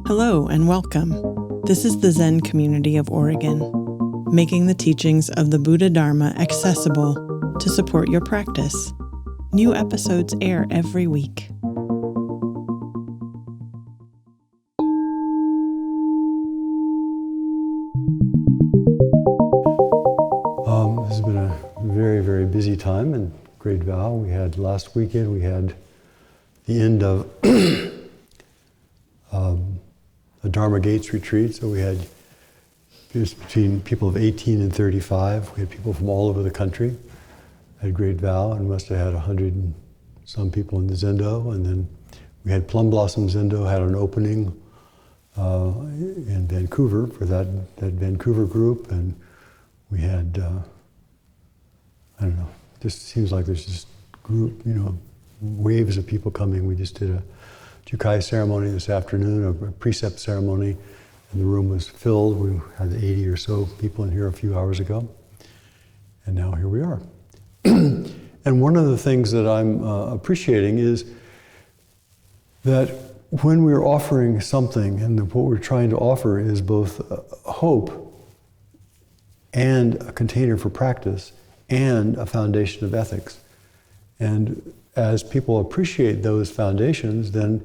Hello and welcome. This is the Zen community of Oregon, making the teachings of the Buddha Dharma accessible to support your practice. New episodes air every week. This has been a very, very busy time in Great Vow. Last weekend, we had the end of a Dharma Gates retreat. So it was between people of 18 and 35. We had people from all over the country at Great Vow, and must have had 100 and some people in the Zendo. And then we had Plum Blossom Zendo had an opening in Vancouver for that Vancouver group, and we had I don't know, just seems like there's just waves of people coming. We just did a Jukai ceremony this afternoon, a precept ceremony, and the room was filled. We had 80 or so people in here a few hours ago, and now here we are. And one of the things that I'm appreciating is that when we're offering something, and what we're trying to offer is both hope and a container for practice and a foundation of ethics. And as people appreciate those foundations, then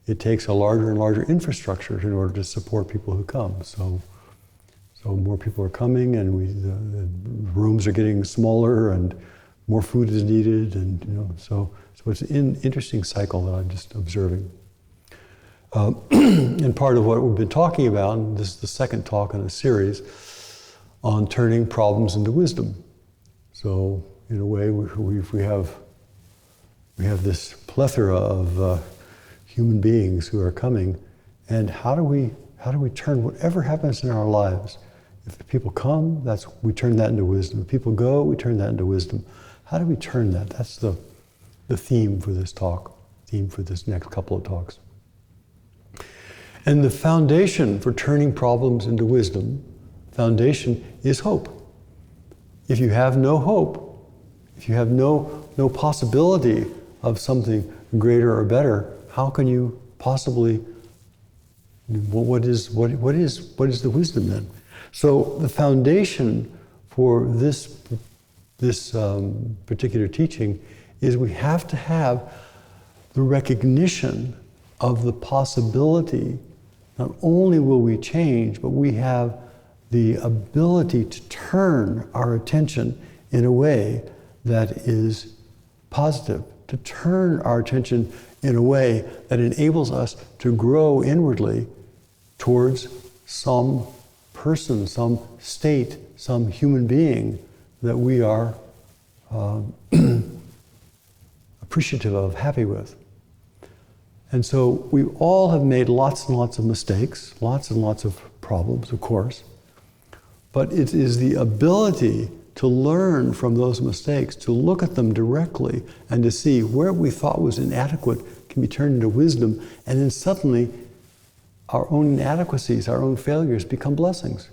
it takes a larger and larger infrastructure in order to support people who come. So more people are coming, and the rooms are getting smaller, and more food is needed, and so it's an interesting cycle that I'm just observing. And part of what we've been talking about, and this is the second talk in a series, on turning problems into wisdom. So in a way, we have this plethora of human beings who are coming, and how do we turn whatever happens in our lives? If the people come, we turn that into wisdom. If people go, we turn that into wisdom. How do we turn that? That's the theme for this talk, theme for this next couple of talks. And the foundation for turning problems into wisdom, foundation is hope. If you have no hope, if you have no possibility of something greater or better, how can you possibly? What is the wisdom then? So the foundation for this particular teaching is we have to have the recognition of the possibility. Not only will we change, but we have the ability to turn our attention in a way that is positive, to turn our attention in a way that enables us to grow inwardly towards some person, some state, some human being that we are appreciative of, happy with. And so we all have made lots and lots of mistakes, lots and lots of problems, of course. But it is the ability to learn from those mistakes, to look at them directly, and to see where we thought was inadequate can be turned into wisdom, and then suddenly our own inadequacies, our own failures become blessings.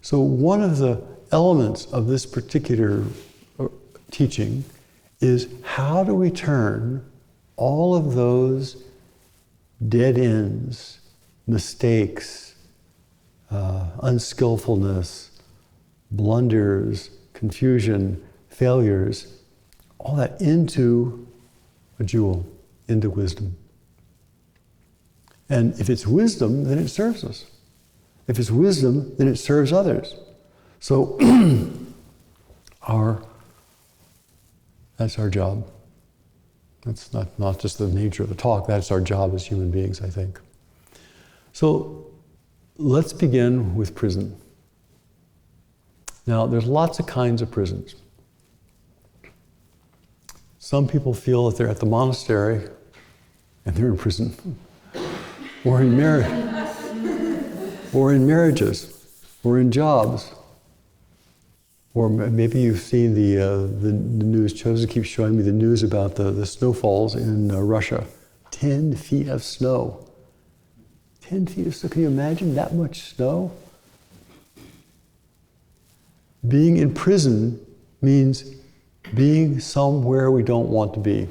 So one of the elements of this particular teaching is how do we turn all of those dead ends, mistakes, unskillfulness, blunders, confusion, failures, all that into a jewel, into wisdom. And if it's wisdom, then it serves us. If it's wisdom, then it serves others. So that's our job. That's not just the nature of the talk, that's our job as human beings, I think. So let's begin with prison. Now, there's lots of kinds of prisons. Some people feel that they're at the monastery and they're in prison, or in marriage, or in marriages, or in jobs. Or maybe you've seen the news. Joseph keeps showing me the news about the snowfalls in Russia. 10 feet of snow. 10 feet of snow. Can you imagine that much snow? Being in prison means being somewhere we don't want to be.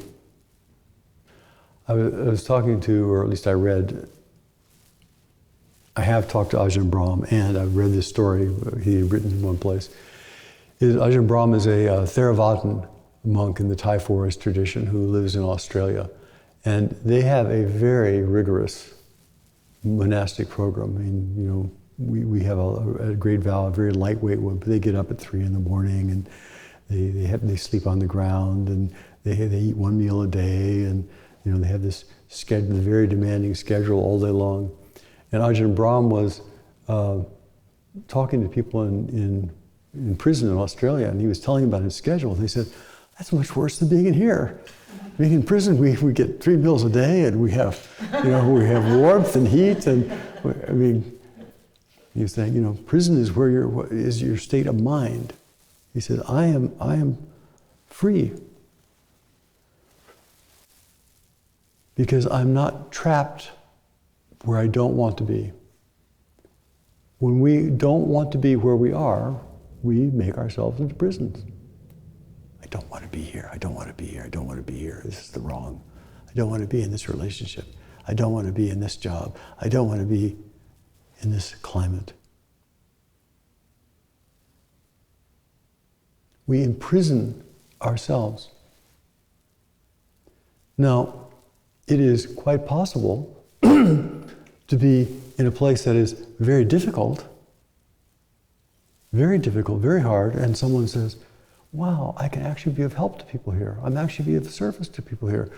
I was talking to, or at least I have talked to Ajahn Brahm, and I've read this story he had written in one place. Ajahn Brahm is a Theravada monk in the Thai forest tradition who lives in Australia. And they have a very rigorous monastic program. I mean, we have a great vow, a very lightweight one, but they get up at 3 in the morning and they sleep on the ground, and they eat 1 meal a day, and they have this schedule, very demanding schedule all day long. And Ajahn Brahm was talking to people in prison in Australia, and he was telling them about his schedule. They said, "That's much worse than being in here. Being in prison, we get 3 meals a day, and we have warmth and heat, and he's saying, prison is is your state of mind." He said, I am free because I'm not trapped where I don't want to be. When we don't want to be where we are, we make ourselves into prisons. I don't want to be here. I don't want to be here. I don't want to be here. This is the wrong. I don't want to be in this relationship. I don't want to be in this job. I don't want to be in this climate. We imprison ourselves. Now, it is quite possible to be in a place that is very difficult, very hard, and someone says, wow, I can actually be of help to people here. I'm actually be of service to people here.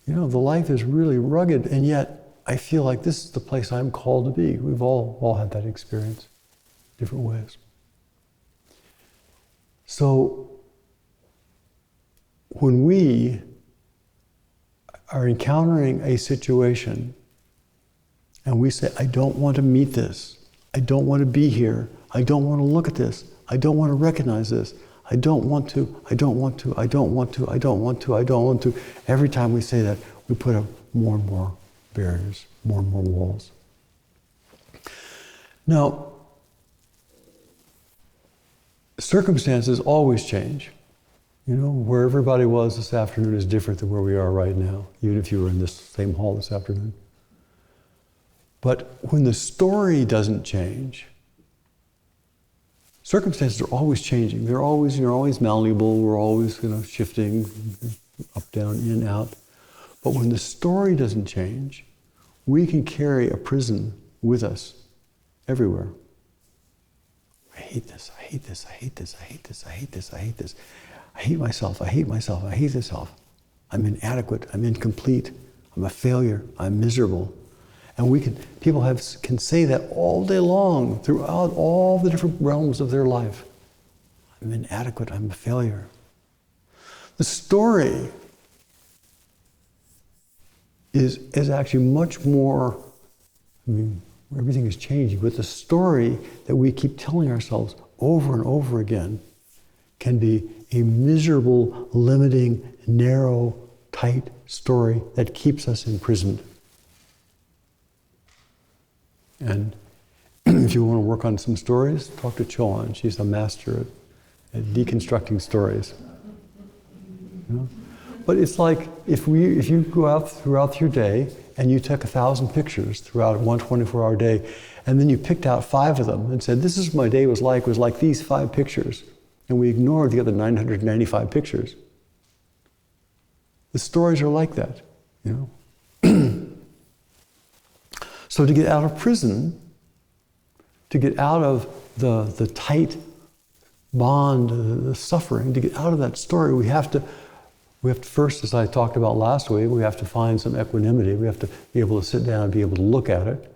The life is really rugged, and yet I feel like this is the place I'm called to be. We've all had that experience, different ways. So, when we are encountering a situation and we say, I don't want to meet this, I don't want to be here, I don't want to look at this, I don't want to recognize this, I don't want to, I don't want to, I don't want to, I don't want to, I don't want to. Every time we say that, we put up more and more barriers, more and more walls. Now, circumstances always change. Where everybody was this afternoon is different than where we are right now, even if you were in this same hall this afternoon. But when the story doesn't change, circumstances are always changing. They're always, always malleable. We're always, shifting up, down, in, out. But when the story doesn't change, we can carry a prison with us everywhere. I hate this, I hate this, I hate this, I hate this, I hate this, I hate this. I hate myself, I hate myself, I hate myself. I'm inadequate, I'm incomplete, I'm a failure, I'm miserable. And people can say that all day long throughout all the different realms of their life. I'm inadequate, I'm a failure. The story is actually much more, everything is changing, but the story that we keep telling ourselves over and over again can be a miserable, limiting, narrow, tight story that keeps us imprisoned. And if you want to work on some stories, talk to Choan. She's a master at deconstructing stories. But it's like if you go out throughout your day and you took 1,000 pictures throughout one 24-hour day, and then you picked out 5 of them and said, this is what my day was like these 5 pictures. And we ignored the other 995 pictures. The stories are like that, So to get out of prison, to get out of the tight bond, the suffering, to get out of that story, we have to first, as I talked about last week, we have to find some equanimity. We have to be able to sit down and be able to look at it.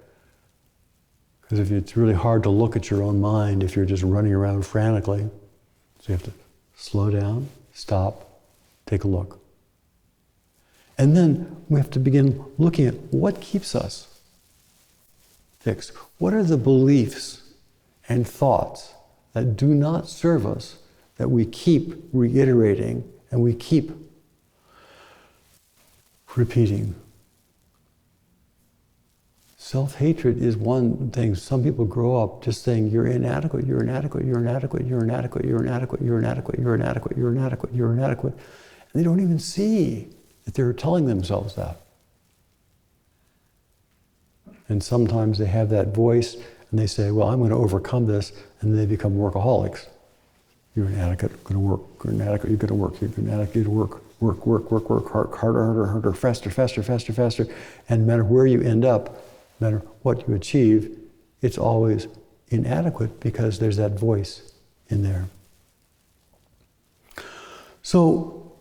Because it's really hard to look at your own mind if you're just running around frantically. So you have to slow down, stop, take a look. And then we have to begin looking at what keeps us fixed. What are the beliefs and thoughts that do not serve us, that we keep reiterating and we keep repeating? Self-hatred is one thing. Some people grow up just saying, you're inadequate, you're inadequate, you're inadequate, you're inadequate, you're inadequate, you're inadequate, you're inadequate, you're inadequate, you're inadequate. And they don't even see that they're telling themselves that. And sometimes they have that voice and they say, well, I'm going to overcome this, and they become workaholics. You're an addict, going to work. You're an addict, you're going to work. You're an addict, you're going to work. Work, harder, faster. And no matter where you end up, no matter what you achieve, it's always inadequate because there's that voice in there. So,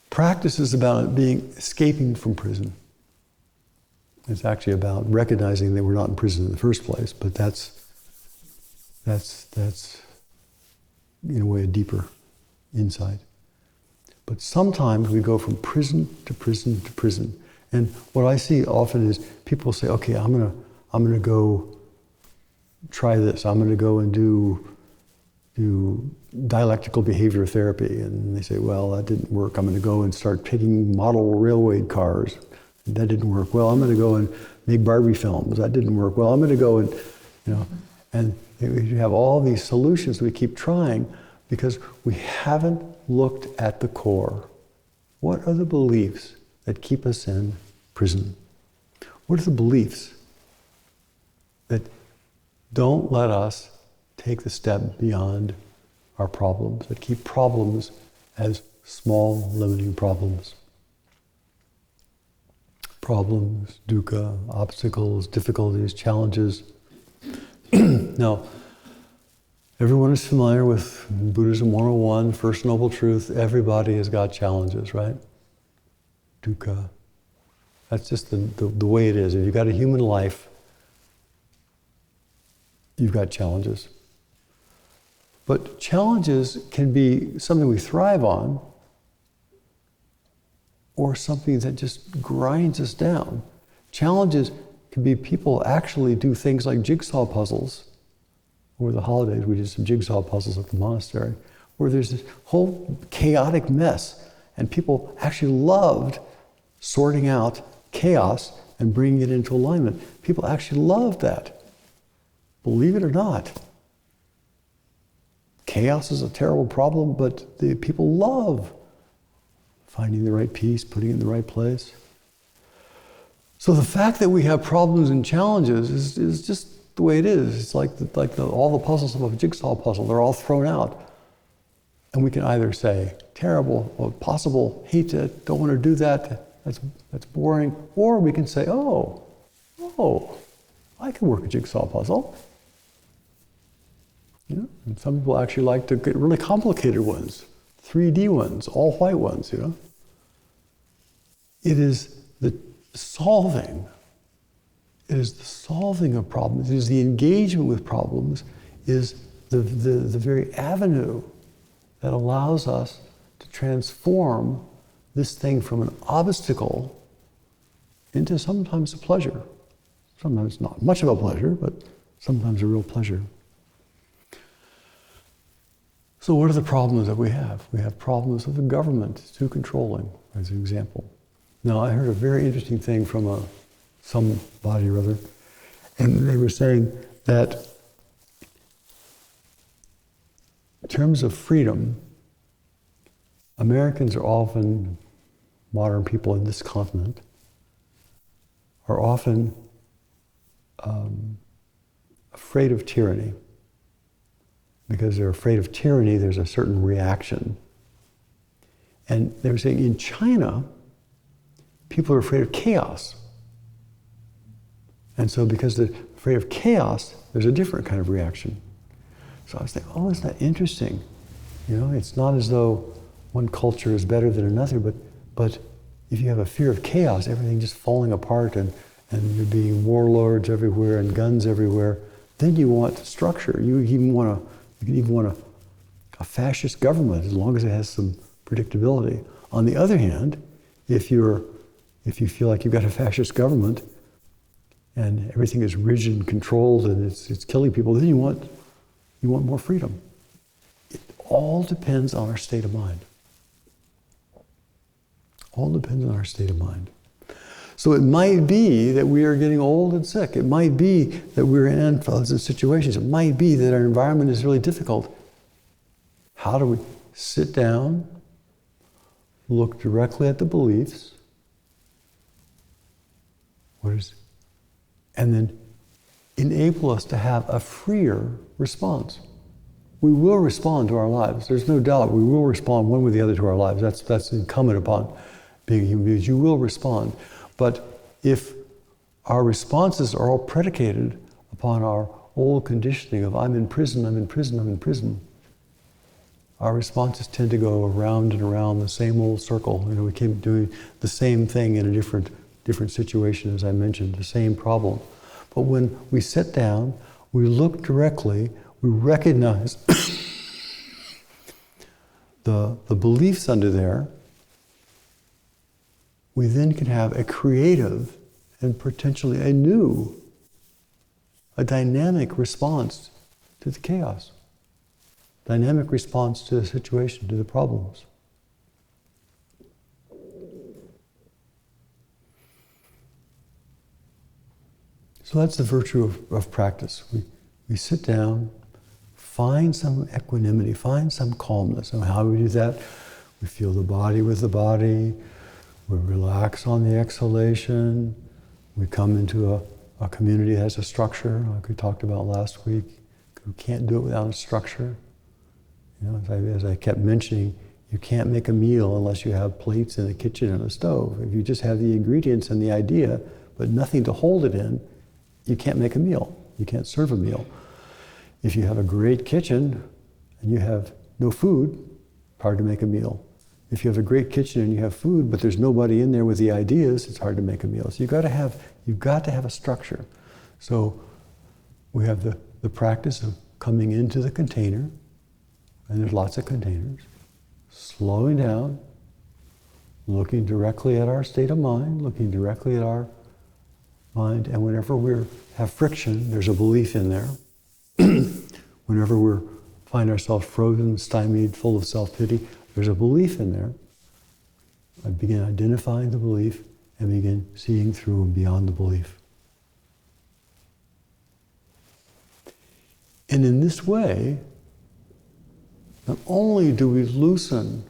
practice is about escaping from prison. It's actually about recognizing that we're not in prison in the first place, but that's in a way a deeper insight. But sometimes we go from prison to prison to prison. And what I see often is people say, okay, I'm gonna go try this. I'm gonna go and do dialectical behavior therapy. And they say, well, that didn't work. I'm gonna go and start taking model railway cars. That didn't work. Well, I'm gonna go and make Barbie films. That didn't work. Well, I'm gonna go and, and we have all these solutions we keep trying because we haven't looked at the core. What are the beliefs that keep us in prison? What are the beliefs that don't let us take the step beyond our problems, that keep problems as small, limiting problems? Problems, dukkha, obstacles, difficulties, challenges. Now, everyone is familiar with Buddhism 101, First Noble Truth. Everybody has got challenges, right? Dukkha. That's just the way it is. If you've got a human life, you've got challenges. But challenges can be something we thrive on, or something that just grinds us down. Challenges can be people actually do things like jigsaw puzzles. Over the holidays, we did some jigsaw puzzles at the monastery, where there's this whole chaotic mess, and people actually loved sorting out chaos and bringing it into alignment. People actually loved that. Believe it or not. Chaos is a terrible problem, but the people love finding the right piece, putting it in the right place. So the fact that we have problems and challenges is just the way it is. It's like all the puzzles of a jigsaw puzzle, they're all thrown out. And we can either say, terrible, or possible, hate it, don't want to do that, that's boring. Or we can say, oh, I can work a jigsaw puzzle. And some people actually like to get really complicated ones, 3D ones, all white ones, It is the solving. It is the solving of problems. It is the engagement with problems. Is the very avenue that allows us to transform this thing from an obstacle into sometimes a pleasure. Sometimes not much of a pleasure, but sometimes a real pleasure. So what are the problems that we have? We have problems with the government. It's too controlling, as an example. Now, I heard a very interesting thing from somebody or other, and they were saying that in terms of freedom, Americans are often, modern people in this continent, are often afraid of tyranny. Because they're afraid of tyranny, there's a certain reaction. And they were saying in China, people are afraid of chaos. And so because they're afraid of chaos, there's a different kind of reaction. So I was thinking, isn't that interesting? It's not as though one culture is better than another, but if you have a fear of chaos, everything just falling apart and there being warlords everywhere and guns everywhere, then you want structure. You can even want a fascist government as long as it has some predictability. On the other hand, if you feel like you've got a fascist government and everything is rigid and controlled and it's killing people, then you want more freedom. It all depends on our state of mind. All depends on our state of mind. So it might be that we are getting old and sick. It might be that we're in unpleasant situations. It might be that our environment is really difficult. How do we sit down, look directly at the beliefs? and then enable us to have a freer response. We will respond to our lives. There's no doubt we will respond one way or the other to our lives. That's incumbent upon being human beings. You will respond. But if our responses are all predicated upon our old conditioning of I'm in prison, I'm in prison, I'm in prison, our responses tend to go around and around the same old circle. We keep doing the same thing in a different situation, as I mentioned, the same problem. But when we sit down, we look directly, we recognize the beliefs under there, we then can have a creative and potentially a dynamic response to the chaos, dynamic response to the situation, to the problems. So that's the virtue of practice. We sit down, find some equanimity, find some calmness. And how do we do that? We feel the body with the body, we relax on the exhalation, we come into a community that has a structure, like we talked about last week. We can't do it without a structure. As I kept mentioning, you can't make a meal unless you have plates in the kitchen and a stove. If you just have the ingredients and the idea, but nothing to hold it in, you can't make a meal. You can't serve a meal. If you have a great kitchen and you have no food, hard to make a meal. If you have a great kitchen and you have food, but there's nobody in there with the ideas, it's hard to make a meal. So you've got to have a structure. So we have the practice of coming into the container, and there's lots of containers, slowing down, looking directly at our state of mind, looking directly at our mind, and whenever we have friction, there's a belief in there. Whenever we find ourselves frozen, stymied, full of self-pity, there's a belief in there. I begin identifying the belief and begin seeing through and beyond the belief. And in this way, not only do we loosen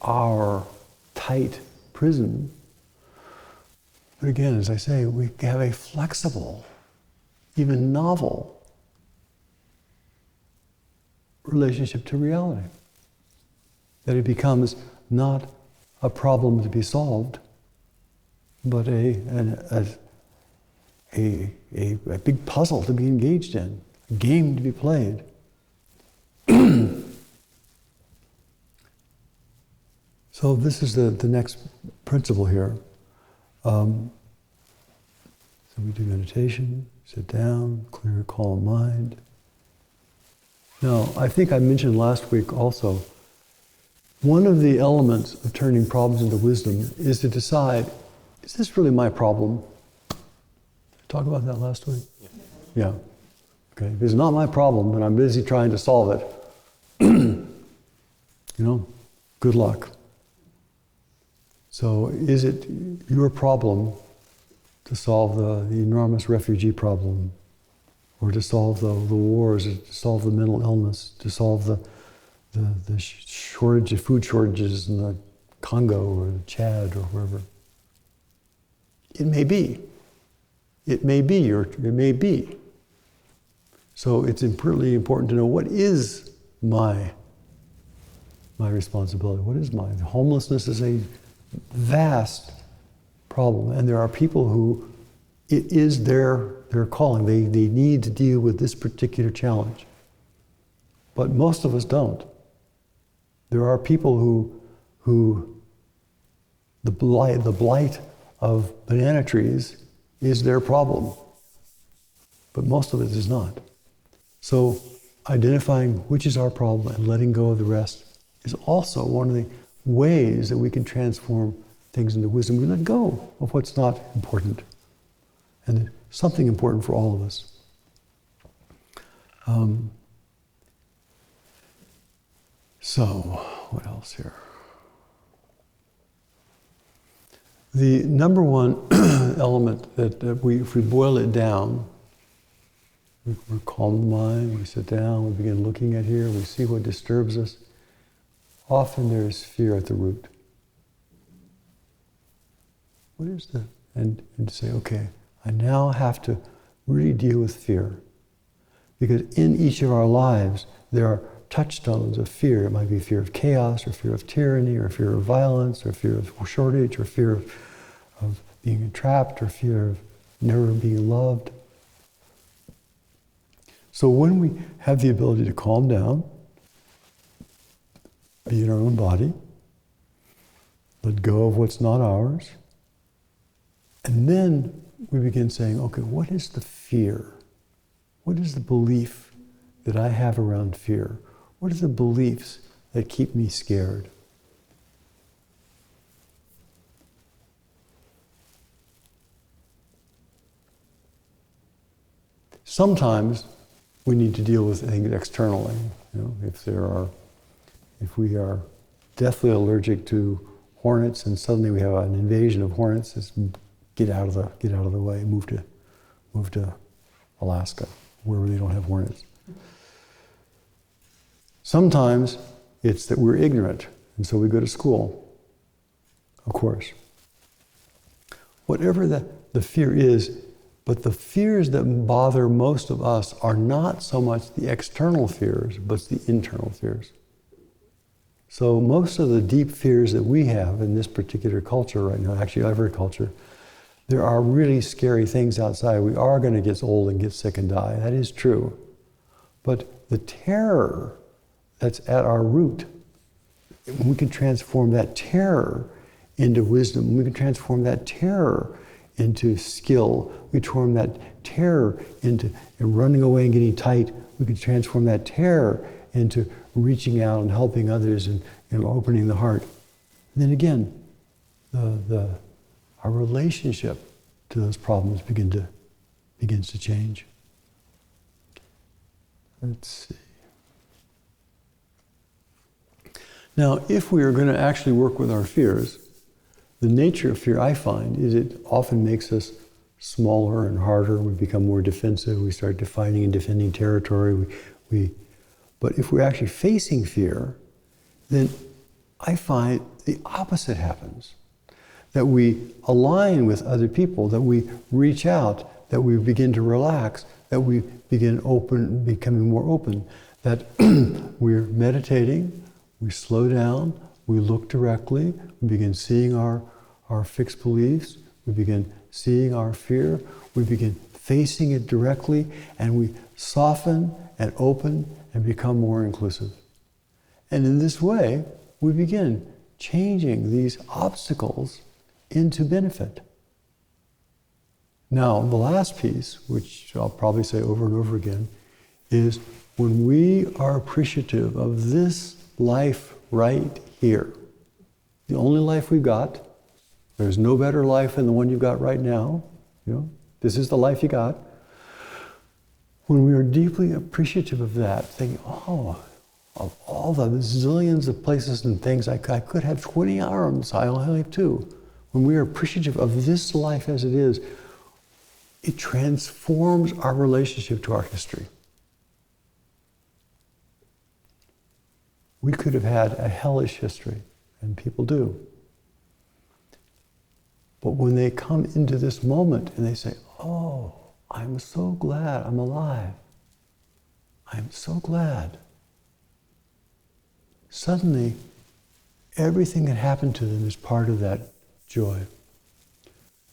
our tight prison, but again, as I say, we have a flexible, even novel relationship to reality. That it becomes not a problem to be solved, but a big puzzle to be engaged in, a game to be played. So this is the next principle here. So we do meditation, sit down, clear, calm mind. Now, I think I mentioned last week also, one of the elements of turning problems into wisdom is to decide, is this really my problem? Did I talk about that last week? Yeah. Okay, if it's not my problem and I'm busy trying to solve it, good luck. So is it your problem to solve the enormous refugee problem, or to solve the wars, or to solve the mental illness, to solve the shortage of food shortages in the Congo or Chad or wherever? It may be. It may be. So it's really important to know, what is my responsibility? What is mine? Homelessness is a vast problem, and there are people who it is their calling. They need to deal with this particular challenge. But most of us don't. There are people who the blight of banana trees is their problem. But most of it is not. So identifying which is our problem and letting go of the rest is also one of the ways that we can transform things into wisdom. We let go of what's not important. And something important for all of us. So, what else here? The number one element that if we boil it down, we calm the mind, we sit down, we begin looking at here, we see what disturbs us. Often there is fear at the root. What is that? And to say, okay, I now have to really deal with fear. Because in each of our lives, there are touchstones of fear. It might be fear of chaos, or fear of tyranny, or fear of violence, or fear of shortage, or fear of being trapped, or fear of never being loved. So when we have the ability to calm down, be in our own body, let go of what's not ours, and then we begin saying, okay, what is the fear? What is the belief that I have around fear? What are the beliefs that keep me scared? Sometimes we need to deal with things externally. If we are deathly allergic to hornets, and suddenly we have an invasion of hornets, just get out of the way, move to Alaska, where they don't have hornets. Sometimes it's that we're ignorant, and so we go to school, of course. Whatever the fear is, but the fears that bother most of us are not so much the external fears, but the internal fears. So most of the deep fears that we have in this particular culture right now, actually every culture, there are really scary things outside. We are going to get old and get sick and die. That is true. But the terror that's at our root, we can transform that terror into wisdom. We can transform that terror into skill. We transform that terror into running away and getting tight. We can transform that terror into reaching out and helping others and opening the heart. And then again, our relationship to those problems begins to change. Let's see. Now, if we are going to actually work with our fears, the nature of fear, I find, is it often makes us smaller and harder. We become more defensive. We start defining and defending territory. But if we're actually facing fear, then I find the opposite happens. That we align with other people, that we reach out, that we begin to relax, that we begin becoming more open, that we're meditating, we slow down, we look directly, we begin seeing our fixed beliefs, we begin seeing our fear, we begin facing it directly, and we soften and open and become more inclusive. And in this way, we begin changing these obstacles into benefit. Now, the last piece, which I'll probably say over and over again, is when we are appreciative of this life right here, the only life we've got, there's no better life than the one you've got right now, this is the life you got. When we are deeply appreciative of that, thinking, of all the zillions of places and things, I could have 20 arms, I only have 2. When we are appreciative of this life as it is, it transforms our relationship to our history. We could have had a hellish history, and people do. But when they come into this moment and they say, oh, I'm so glad I'm alive. I'm so glad. Suddenly, everything that happened to them is part of that joy.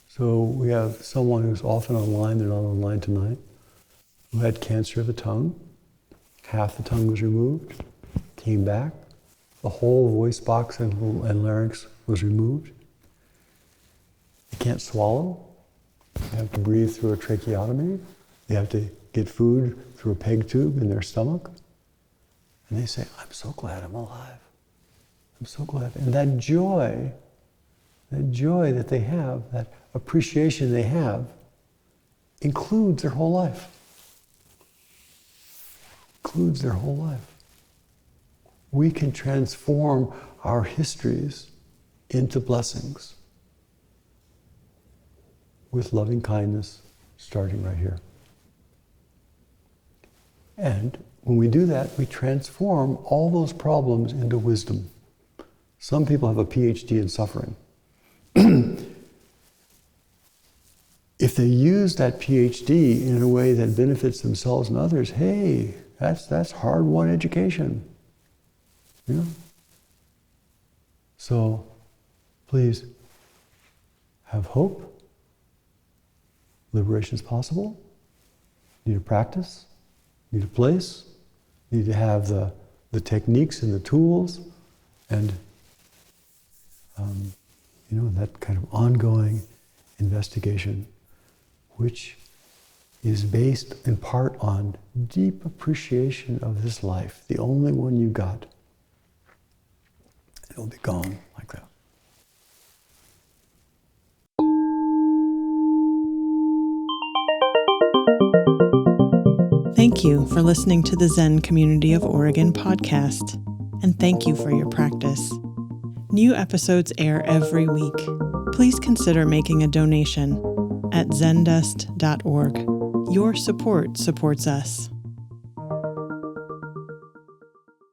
So we have someone who's often online, they're not online tonight, who had cancer of the tongue. Half the tongue was removed, came back. The whole voice box and larynx was removed. They can't swallow. They have to breathe through a tracheotomy. They have to get food through a peg tube in their stomach. And they say, I'm so glad I'm alive. I'm so glad. And that joy that they have, that appreciation they have, includes their whole life. Includes their whole life. We can transform our histories into blessings with loving kindness, starting right here. And when we do that, we transform all those problems into wisdom. Some people have a PhD in suffering. if they use that PhD in a way that benefits themselves and others, hey, that's hard-won education. You know? So please have hope. Liberation is possible. You need a practice. You need a place. You need to have the techniques and the tools, and that kind of ongoing investigation, which is based in part on deep appreciation of this life, the only one you got. It'll be gone like that. Thank you for listening to the Zen Community of Oregon podcast, and thank you for your practice. New episodes air every week. Please consider making a donation at zendust.org. Your support supports us.